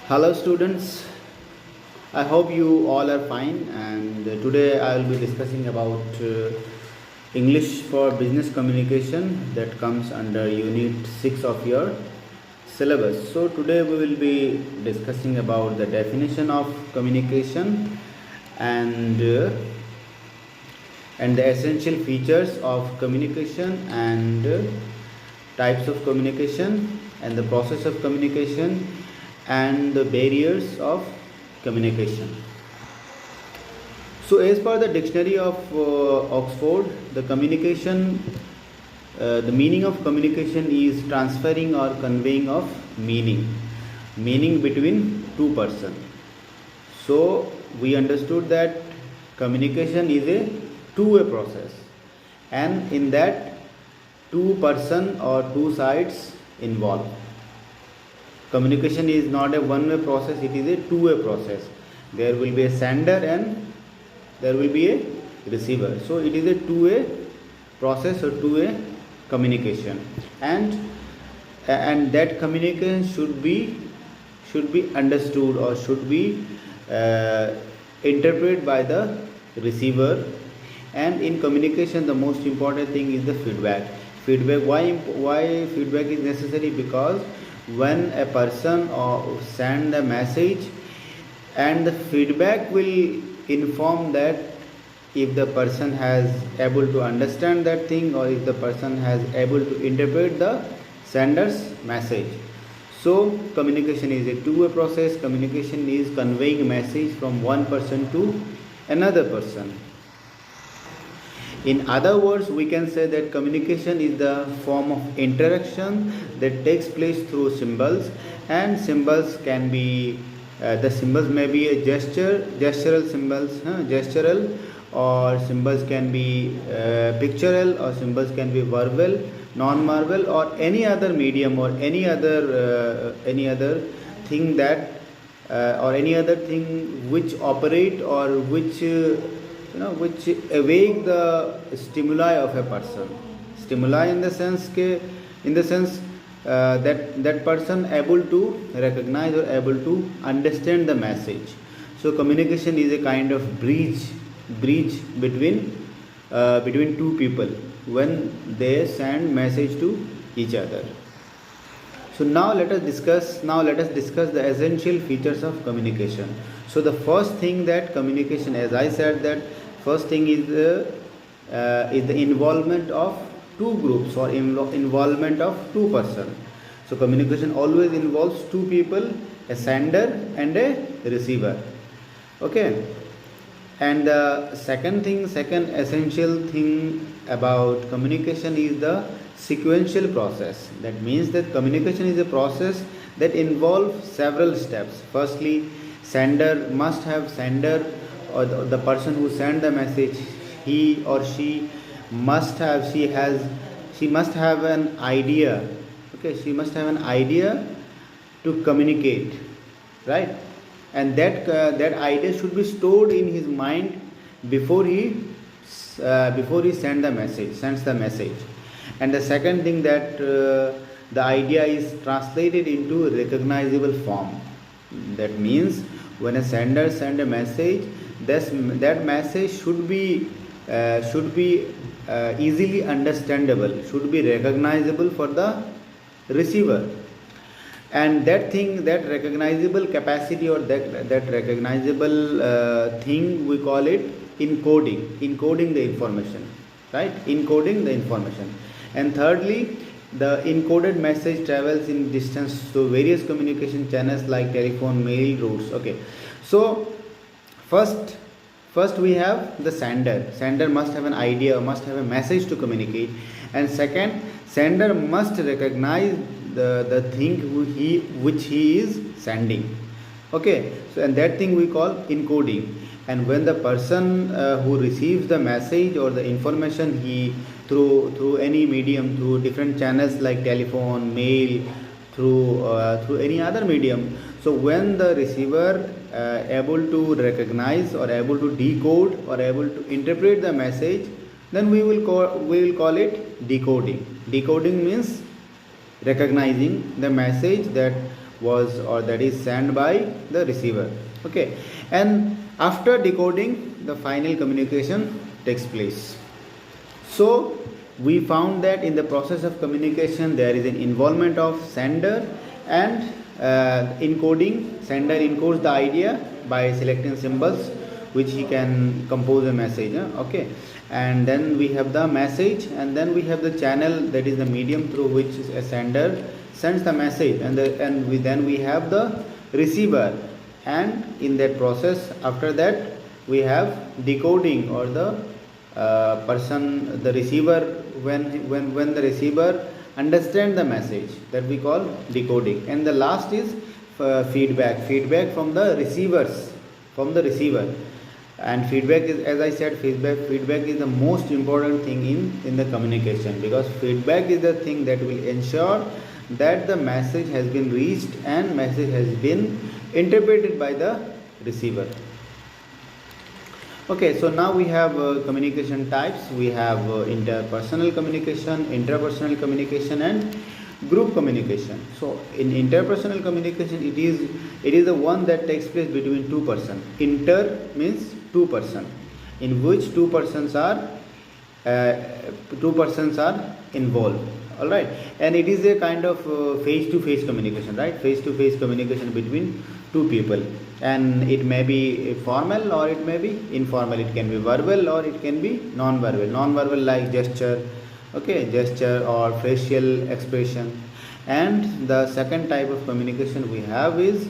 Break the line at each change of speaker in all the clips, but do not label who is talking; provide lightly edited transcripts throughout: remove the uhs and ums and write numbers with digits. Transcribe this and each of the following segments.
Hello students, I hope you all are fine and today I will be discussing about English for business communication that comes under unit 6 of your syllabus. So today we will be discussing about the definition of communication and uh, and the essential features of communication and types of communication and the process of communication and the barriers of communication. So, as per the dictionary of Oxford, the meaning of communication is transferring or conveying of meaning between two persons. So, we understood that communication is a two-way process, and in that, two person or two sides involved. Communication is not a one-way process, it is a two-way process. There will be a sender and there will be a receiver. So it is a two-way process or two-way communication, and that communication should be understood or should be interpreted by the receiver. And in communication the most important thing is the feedback. Why feedback is necessary? Because when a person or send a message, and the feedback will inform that if the person has able to understand that thing or if the person has able to interpret the sender's message. So communication is a two-way process. Communication is conveying a message from one person to another person. In other words, we can say that communication is the form of interaction that takes place through symbols, and symbols can be the symbols may be a gestural symbols, gestural, or symbols can be pictorial, or symbols can be verbal, non-verbal, or any other medium, or any other thing that or any other thing which operate or which awake the stimuli of a person. Stimuli in the sense that person able to recognize or able to understand the message. So communication is a kind of bridge between two people when they send message to each other. So now let us discuss the essential features of communication. So the first thing that communication, as I said, that first thing is the involvement of two groups or involvement of two persons. So communication always involves two people, a sender and a receiver. Okay. And the second essential thing about communication is the sequential process. That means that communication is a process that involves several steps. Firstly, sender or the person who sent the message, he or she must have an idea. Okay, she must have an idea to communicate, right? And that idea should be stored in his mind before he sends the message. And the second thing, that the idea is translated into recognizable form. That means when a sender sends a message, that message should be easily understandable, should be recognizable for the receiver. And that recognizable capacity, or that recognizable thing, we call it encoding the information, right? Encoding the information. And thirdly, the encoded message travels in distance through various communication channels like telephone, mail, routes. Okay, so first we have the sender must have an idea, must have a message to communicate. And second, sender must recognize the thing which he is sending. Okay, so and that thing we call encoding. And when the person who receives the message or the information, he through any medium, through different channels like telephone, mail, through any other medium. So when the receiver able to recognize or able to decode or able to interpret the message, then we will call it decoding. Decoding means recognizing the message that was, or that is sent by the receiver. Okay, and after decoding the final communication takes place. So we found that in the process of communication there is an involvement of sender and encoding. Sender encodes the idea by selecting symbols which he can compose a message. Okay, and then we have the message, and then we have the channel, that is the medium through which a sender sends the message, and then we have the receiver, and in that process after that we have decoding, or the the receiver, when the receiver understand the message, that we call decoding. And the last is feedback from the receiver. And feedback is, as I said, feedback is the most important thing in the communication, because feedback is the thing that will ensure that the message has been reached and message has been interpreted by the receiver. Okay, so now we have communication types. We have interpersonal communication, intrapersonal communication, and group communication. So in interpersonal communication, it is the one that takes place between two persons. Inter means two person, in which two persons are involved. All right, and it is a kind of face-to-face communication, right? Face-to-face communication between two people, and it may be formal or it may be informal. It can be verbal or it can be non-verbal. Non-verbal like gesture, okay, gesture or facial expression. And the second type of communication we have is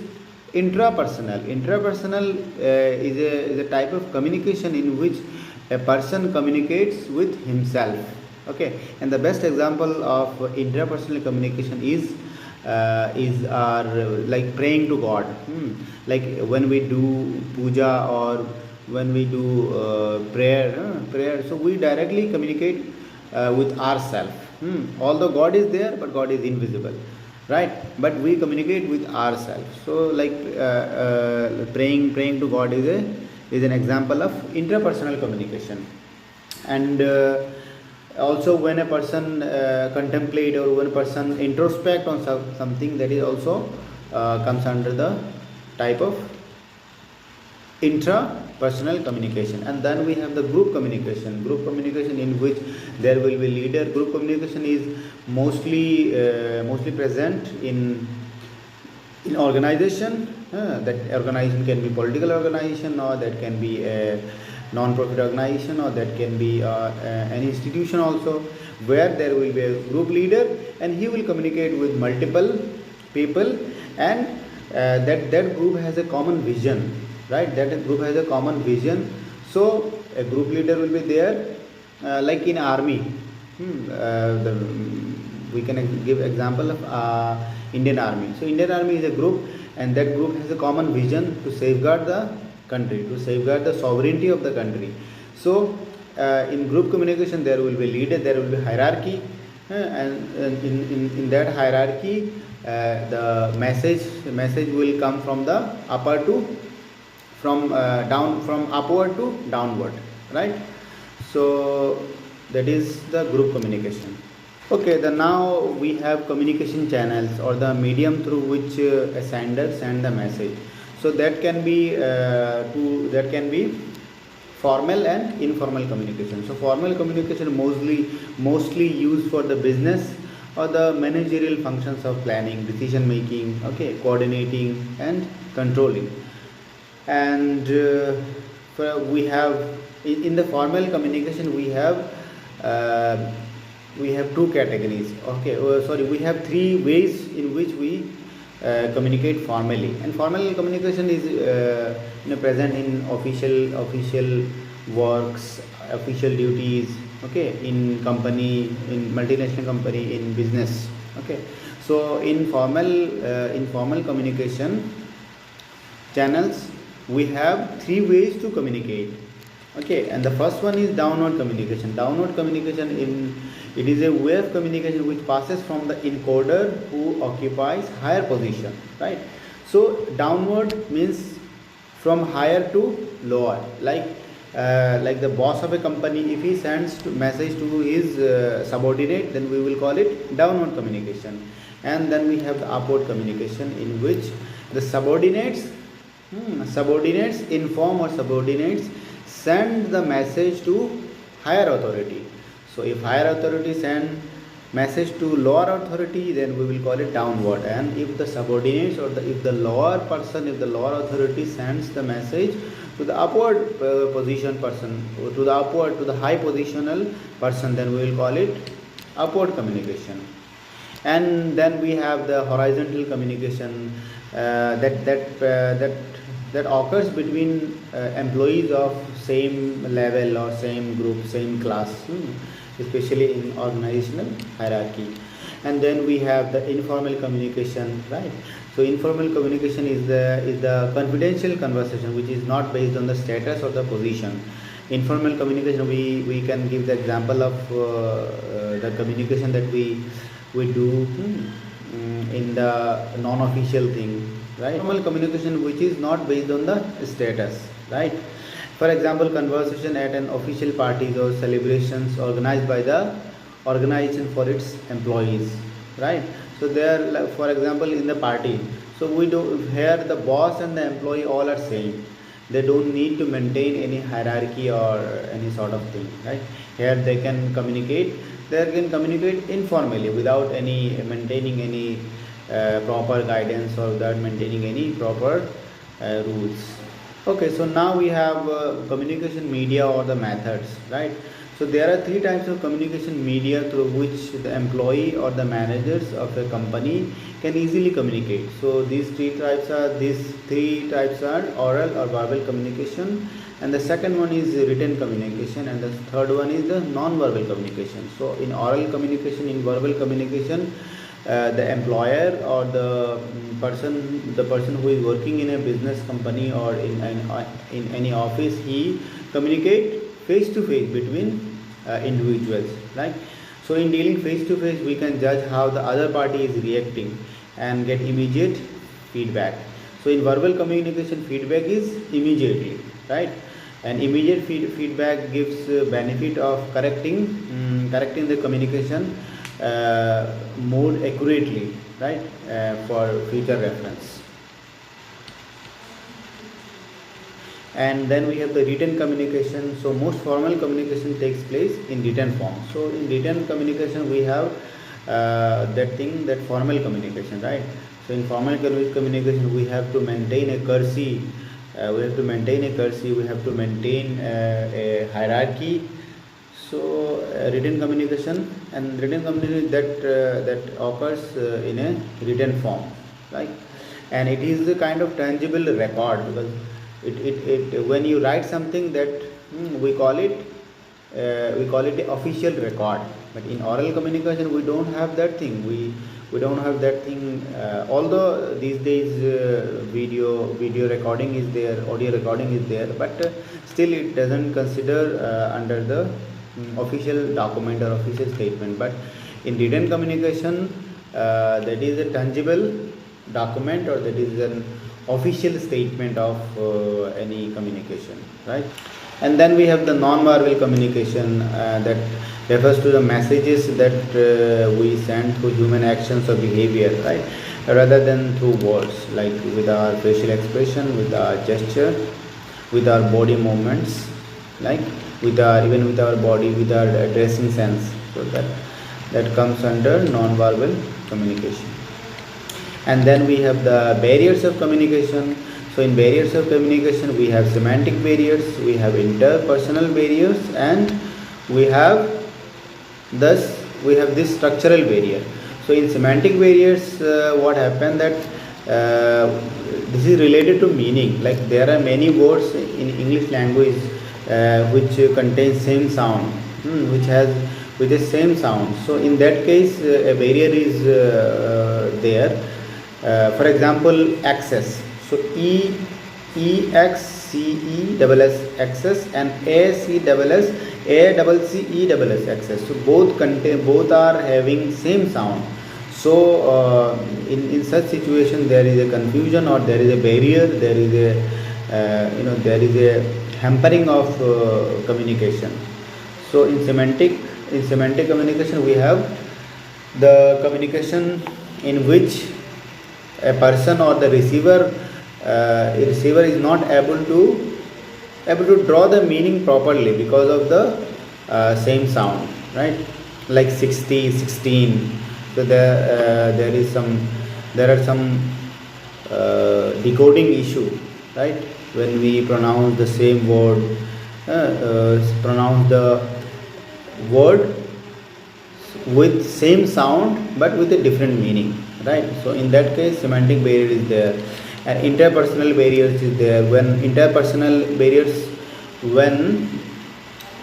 intrapersonal. Intrapersonal is a type of communication in which a person communicates with himself. Okay, and the best example of intrapersonal communication is our like praying to God. Like when we do puja or when we do prayer, so we directly communicate with ourselves. Although God is there, but God is invisible, right? But we communicate with ourselves. So like praying to God is an example of intrapersonal communication. And also when a person contemplate, or when a person introspect on something, that is also comes under the type of intrapersonal communication. And then we have the group communication in which there will be leader. Group communication is mostly present in organization. That organization can be political organization, or that can be a non-profit organization, or that can be an institution also, where there will be a group leader and he will communicate with multiple people, and that group has a common vision, right? That group has a common vision. So a group leader will be there, like in army. We can give example of Indian Army. So Indian Army is a group, and that group has a common vision to safeguard the country, to safeguard the sovereignty of the country. So in group communication there will be leader, there will be hierarchy, and in that hierarchy the message will come from the upward to downward, right? So that is the group communication. Okay, then now we have communication channels, or the medium through which a sender send the message. So that can be formal and informal communication. So formal communication mostly used for the business or the managerial functions of planning, decision making, okay, coordinating and controlling. And we have in the formal communication we have two categories. Okay, we have three ways in which we communicate formally. And formal communication is present in official works, official duties, okay, in company, in multinational company, in business. Okay, so in formal communication channels we have three ways to communicate. Okay, and the first one is downward communication. Downward communication, it is a way of communication which passes from the encoder who occupies higher position, right? So downward means from higher to lower, like the boss of a company, if he sends message to his subordinate, then we will call it downward communication. And then we have the upward communication, in which the subordinates inform or subordinates send the message to higher authority. So if higher authority send message to lower authority, then we will call it downward. And if the subordinates or if the lower authority sends the message to the upward position person, to the high positional person, then we will call it upward communication. And then we have the horizontal communication that occurs between employees of same level or same group, same class, especially in organizational hierarchy. And then we have the informal communication, right? So informal communication is the confidential conversation which is not based on the status or the position. Informal communication, we can give the example of the communication that we do in the non-official thing, right? Formal communication which is not based on the status, right? For example, conversation at an official parties or celebrations organized by the organization for its employees, right? So there, for example, in the party, so we do here the boss and the employee all are same. They don't need to maintain any hierarchy or any sort of thing, right? Here they can communicate. They can communicate informally without any maintaining any proper guidance or without maintaining any proper rules. Okay, so now we have communication media or the methods, right? So there are three types of communication media through which the employee or the managers of a company can easily communicate. So these three types are oral or verbal communication, and the second one is written communication, and the third one is the non-verbal communication. So in oral communication, in verbal communication, the employer or the person who is working in a business company or in any office, he communicate face to face between individuals, right? So in dealing face to face, we can judge how the other party is reacting and get immediate feedback. So in verbal communication, feedback is immediately, right? And immediate feedback gives benefit of correcting the communication more accurately, right, for future reference. And then we have the written communication. So most formal communication takes place in written form. So in written communication, we have that formal communication, right? So in formal communication, we have to maintain a courtesy. We have to maintain a hierarchy. So written communication that occurs in a written form, right? And it is a kind of tangible record, because it when you write something, that we call it the official record. But in oral communication, we don't have that thing. We don't have that thing. Although these days video recording is there, audio recording is there, but still it doesn't consider under the official document or official statement. But in written communication, that is a tangible document, or that is an official statement of any communication, right? And then we have the non-verbal communication that refers to the messages that we send through human actions or behavior, right, rather than through words, like with our facial expression, with our gesture, with our body movements, like even with our body, with our dressing sense. So that comes under non-verbal communication. And then we have the barriers of communication. So in barriers of communication, we have semantic barriers, we have interpersonal barriers, and we have this structural barrier. So in semantic barriers, what happened that this is related to meaning. Like there are many words in English language which contain same sound, with the same sound. So in that case, a barrier is there. For example, access. So EXCESS access and ACCCESS access. So both are having same sound. So in such situation, there is a confusion, or there is a barrier. There is a hampering of communication. So in semantic communication, we have the communication in which a person or the receiver is not able to draw the meaning properly because of the same sound, right? Like 60, 16. So there are some decoding issue, right? When we pronounce the same word, pronounce the word with same sound but with a different meaning, right? So in that case, semantic barrier is there, and interpersonal barriers is there. When interpersonal barriers, when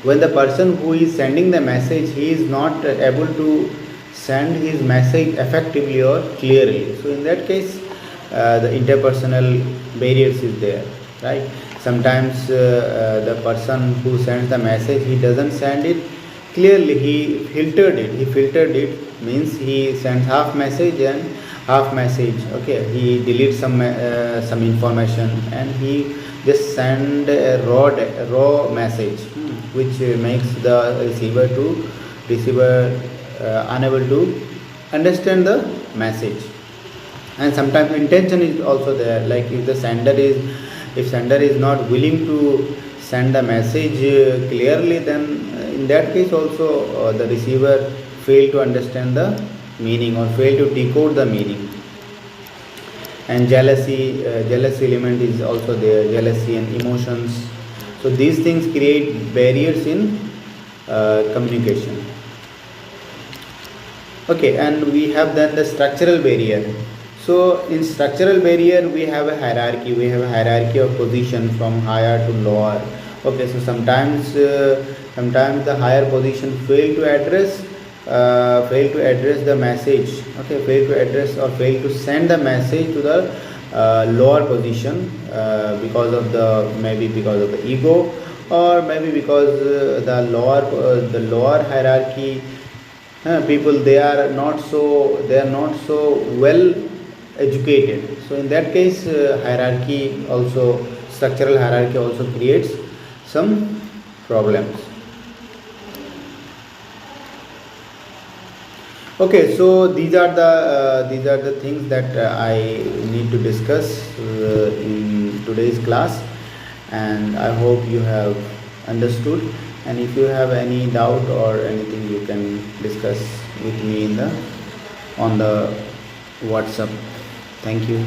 the person who is sending the message, he is not able to send his message effectively or clearly, so in that case the interpersonal barriers is there, right? Sometimes the person who sends the message, he doesn't send it clearly, he filtered it, means he sends half message and half message, okay, he deletes some information and he just send a raw message, which makes the receiver unable to understand the message. And sometimes intention is also there, like if sender is not willing to send the message clearly, then in that case also the receiver fail to understand the meaning or fail to decode the meaning. And jealousy element is also there, jealousy and emotions. So these things create barriers in communication. Okay, and we have then the structural barrier. So in structural barrier we have a hierarchy of position from higher to lower. Okay, so sometimes the higher position fail to address the message, okay, fail to send the message to the lower position because of the ego, or maybe because the lower hierarchy people, they are not so well educated. So in that case structural hierarchy also creates some problems. Okay, so these are the things that I need to discuss in today's class, and I hope you have understood. And if you have any doubt or anything, you can discuss with me on the WhatsApp. Thank you.